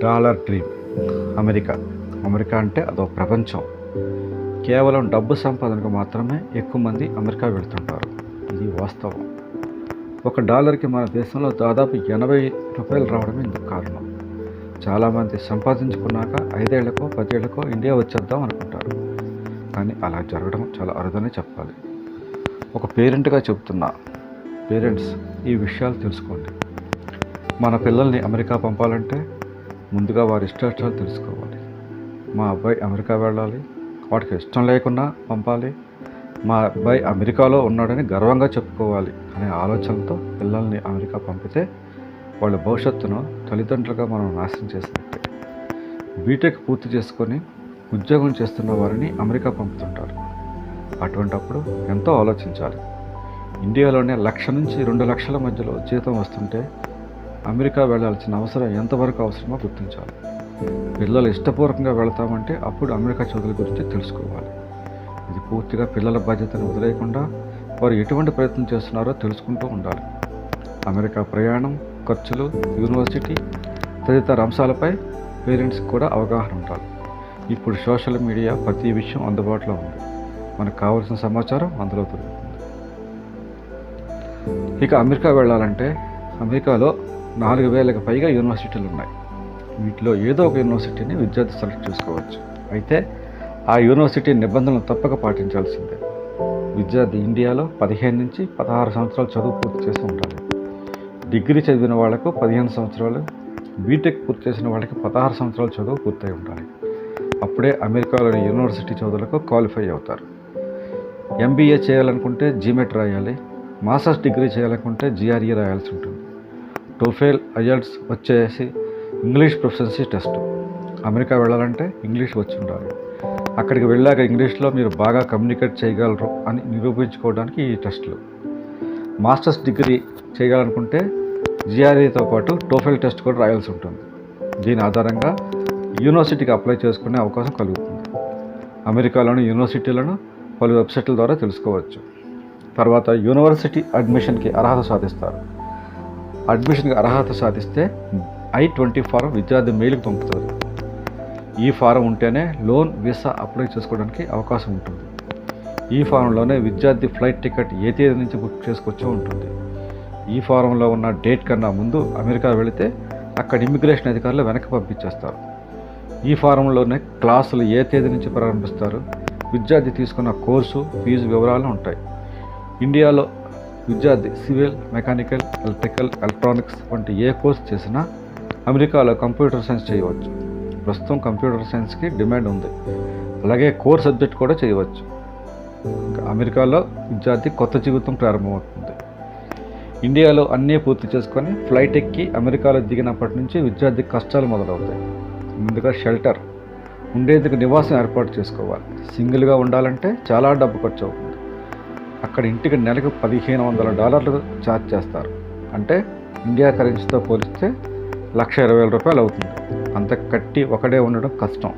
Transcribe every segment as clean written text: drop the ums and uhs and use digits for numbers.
Dollar dream. America అంటే అదో ప్రపంచం. కేవలం డబ్బు సంపాదనకు మాత్రమే ఎక్కువ మంది అమెరికా వెళ్తుంటారు. ఇది వాస్తవం. $1కి మన దేశంలో దాదాపు ₹80 రావడమే ఇందుకు కారణం. చాలామంది సంపాదించుకున్నాక 5 ఏళ్లకో 10 ఏళ్లకో ఇండియా వచ్చేద్దాం అనుకుంటారు. కానీ అలా జరగడం చాలా అరుదనే చెప్పాలి. ఒక పేరెంట్గా చెప్తున్నా, పేరెంట్స్ ఈ విషయాలు తెలుసుకోండి. మన పిల్లల్ని అమెరికా పంపాలంటే ముందుగా వారి ఇష్టాలు తెలుసుకోవాలి. మా అబ్బాయి అమెరికా వెళ్ళాలి, వాడికి ఇష్టం లేకున్నా పంపాలి, మా అబ్బాయి అమెరికాలో ఉన్నాడని గర్వంగా చెప్పుకోవాలి అనే ఆలోచనతో పిల్లల్ని అమెరికా పంపితే వాళ్ళ భవిష్యత్తును తల్లిదండ్రులుగా మనం నాశనం చేసినట్టే. బీటెక్ పూర్తి చేసుకొని ఉద్యోగం చేస్తున్న వారిని అమెరికా పంపుతుంటారు. అటువంటప్పుడు ఎంతో ఆలోచించాలి. ఇండియాలోనే 1,00,000 నుంచి 2 లక్షల మధ్యలో జీతం వస్తుంటే అమెరికా వెళ్ళాల్సిన అవసరం ఎంతవరకు అవసరమో గుర్తించాలి. పిల్లలు ఇష్టపూర్వకంగా వెళతామంటే అప్పుడు అమెరికా చదువుల గురించి తెలుసుకోవాలి. ఇది పూర్తిగా పిల్లల బాధ్యతను వదిలేయకుండా వారు ఎటువంటి ప్రయత్నం చేస్తున్నారో తెలుసుకుంటూ ఉండాలి. అమెరికా ప్రయాణం, ఖర్చులు, యూనివర్సిటీ తదితర అంశాలపై పేరెంట్స్కి కూడా అవగాహన ఉండాలి. ఇప్పుడు సోషల్ మీడియా ప్రతి విషయం అందుబాటులో ఉంది. మనకు కావాల్సిన సమాచారం అందులో దొరుకుతుంది. ఇక అమెరికా వెళ్ళాలంటే అమెరికాలో 4,000కి పైగా యూనివర్సిటీలు ఉన్నాయి. వీటిలో ఏదో ఒక యూనివర్సిటీని విద్యార్థి సెలెక్ట్ చేసుకోవచ్చు. అయితే ఆ యూనివర్సిటీ నిబంధనలు తప్పక పాటించాల్సిందే. విద్యార్థి ఇండియాలో 15 నుంచి 16 సంవత్సరాలు చదువు పూర్తి చేసి ఉండాలి. డిగ్రీ చదివిన వాళ్లకు 15 సంవత్సరాలు, బీటెక్ పూర్తి చేసిన వాళ్ళకి 16 సంవత్సరాలు చదువు పూర్తయి ఉండాలి. అప్పుడే అమెరికాలోని యూనివర్సిటీ చదువులకు క్వాలిఫై అవుతారు. ఎంబీఏ చేయాలనుకుంటే జీమెట్ రాయాలి. మాస్టర్స్ డిగ్రీ చేయాలనుకుంటే GRE రాయాల్సి ఉంటుంది. టోఫెల్, ఐఎల్ట్స్ వచ్చేసి ఇంగ్లీష్ ప్రొఫిషియన్సీ టెస్ట్. అమెరికా వెళ్ళాలంటే ఇంగ్లీష్ వచ్చి ఉండాలి. అక్కడికి వెళ్ళాక ఇంగ్లీష్లో మీరు బాగా కమ్యూనికేట్ చేయగలరు అని నిరూపించుకోవడానికి ఈ టెస్టులు. మాస్టర్స్ డిగ్రీ చేయాలనుకుంటే GREతో పాటు టోఫెల్ టెస్ట్ కూడా రాయాల్సి ఉంటుంది. దీని ఆధారంగా యూనివర్సిటీకి అప్లై చేసుకునే అవకాశం కలుగుతుంది. అమెరికాలోని యూనివర్సిటీలను పలు వెబ్సైట్ల ద్వారా తెలుసుకోవచ్చు. తర్వాత యూనివర్సిటీ అడ్మిషన్కి అర్హత సాధిస్తారు. అడ్మిషన్కి అర్హత సాధిస్తే I-20 ఫారం విద్యార్థి మెయిల్కి పంపుతుంది. ఈ ఫారం ఉంటేనే లోన్, వీసా అప్లై చేసుకోవడానికి అవకాశం ఉంటుంది. ఈ ఫారంలోనే విద్యార్థి ఫ్లైట్ టికెట్ ఏ తేదీ నుంచి బుక్ చేసుకోవచ్చో ఉంటుంది. ఈ ఫారంలో ఉన్న డేట్ కన్నా ముందు అమెరికా వెళితే అక్కడ ఇమిగ్రేషన్ అధికారులు వెనక్కి పంపించేస్తారు. ఈ ఫారంలోనే క్లాసులు ఏ తేదీ నుంచి ప్రారంభిస్తారు, విద్యార్థి తీసుకున్న కోర్సు, ఫీజు వివరాలు ఉంటాయి. ఇండియాలో విద్యార్థి సివిల్, మెకానికల్, ఎలక్ట్రికల్, ఎలక్ట్రానిక్స్ వంటి ఏ కోర్సు చేసినా అమెరికాలో కంప్యూటర్ సైన్స్ చేయవచ్చు. ప్రస్తుతం కంప్యూటర్ సైన్స్కి డిమాండ్ ఉంది. అలాగే కోర్ సబ్జెక్ట్ కూడా చేయవచ్చు. అమెరికాలో విద్యార్థి కొత్త జీవితం ప్రారంభమవుతుంది. ఇండియాలో అన్నీ పూర్తి చేసుకొని ఫ్లైట్ ఎక్కి అమెరికాలో దిగినప్పటి నుంచి విద్యార్థి కష్టాలు మొదలవుతాయి. ముందుగా షెల్టర్, ఉండేందుకు నివాసం ఏర్పాటు చేసుకోవాలి. సింగిల్గా ఉండాలంటే చాలా డబ్బు ఖర్చు అవుతుంది. అక్కడ ఇంటికి నెలకు $1,500 ఛార్జ్ చేస్తారు. అంటే ఇండియా కరెన్సీతో పోలిస్తే $1,20,000 అవుతుంది. అంత కట్టి ఒకడే ఉండడం కష్టం.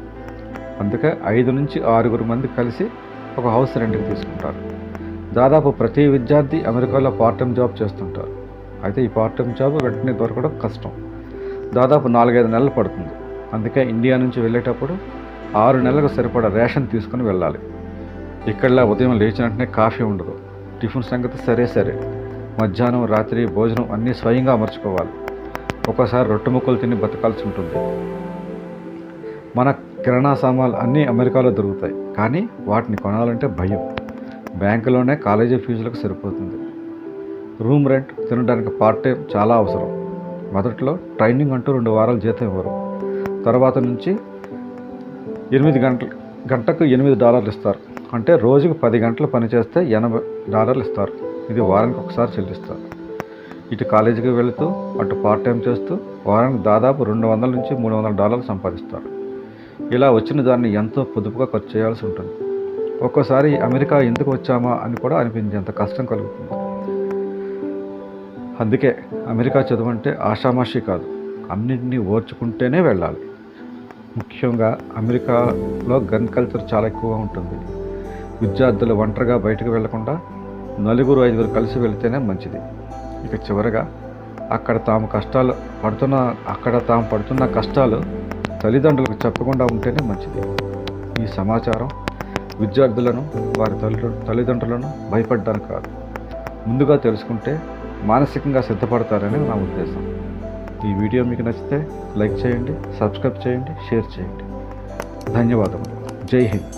అందుకే 5 నుంచి 6 మంది కలిసి ఒక హౌస్ రెంట్కి తీసుకుంటారు. దాదాపు ప్రతి విద్యార్థి అమెరికాలో పార్ట్ టైం జాబ్ చేస్తుంటారు. అయితే ఈ పార్ట్ టైం జాబ్ వెంటనే దొరకడం కష్టం. దాదాపు 4-5 నెలలు పడుతుంది. అందుకే ఇండియా నుంచి వెళ్ళేటప్పుడు 6 నెలలకు సరిపడా రేషన్ తీసుకుని వెళ్ళాలి. ఇక్కడలా ఉదయం లేచిన వెంటనే కాఫీ ఉండదు. టిఫిన్ సంగతి సరే, మధ్యాహ్నం, రాత్రి భోజనం అన్నీ స్వయంగా అమర్చుకోవాలి. ఒక్కోసారి రొట్టె ముక్కలు తిని బతకాల్సి ఉంటుంది. మన కిరాణా సామాన్లు అన్నీ అమెరికాలో దొరుకుతాయి, కానీ వాటిని కొనాలంటే భయం. బ్యాంకులోనే కాలేజీ ఫీజులకు సరిపోతుంది. రూమ్ రెంట్, తినడానికి పార్ట్ టైం చాలా అవసరం. మొదట్లో ట్రైనింగ్ అంటూ 2 వారాలు జీతం ఇవ్వరు. తర్వాత నుంచి 8 గంటకు $8 ఇస్తారు. అంటే రోజుకు 10 గంటలు పనిచేస్తే $80 ఇస్తారు. ఇది వారానికి ఒకసారి చెల్లిస్తారు. ఇటు కాలేజీకి వెళుతూ అటు పార్ట్ టైం చేస్తూ వారానికి దాదాపు $200 నుంచి $300 సంపాదిస్తారు. ఇలా వచ్చిన దాన్ని ఎంతో పొదుపుగా ఖర్చు చేయాల్సి ఉంటుంది. ఒక్కోసారి అమెరికా ఎందుకు వచ్చామా అని కూడా అనిపించేంత కష్టం కలుగుతుంది. అందుకే అమెరికా చదువు అంటే ఆషామాషి కాదు, అన్నింటినీ ఓర్చుకుంటేనే వెళ్ళాలి. ముఖ్యంగా అమెరికాలో గన్ కల్చర్ చాలా ఎక్కువగా ఉంటుంది. విద్యార్థులు ఒంటరిగా బయటకు వెళ్లకుండా 4-5 కలిసి వెళితేనే మంచిది. ఇక చివరగా అక్కడ తాము పడుతున్న కష్టాలు తల్లిదండ్రులకు చెప్పకుండా ఉంటేనే మంచిది. ఈ సమాచారం విద్యార్థులను వారి తల్లిదండ్రులను భయపడ్డానికి కాదు, ముందుగా తెలుసుకుంటే మానసికంగా సిద్ధపడతారని నా ఉద్దేశం. ఈ వీడియో మీకు నచ్చితే లైక్ చేయండి, సబ్స్క్రైబ్ చేయండి, షేర్ చేయండి. ధన్యవాదములు. జై హింద్.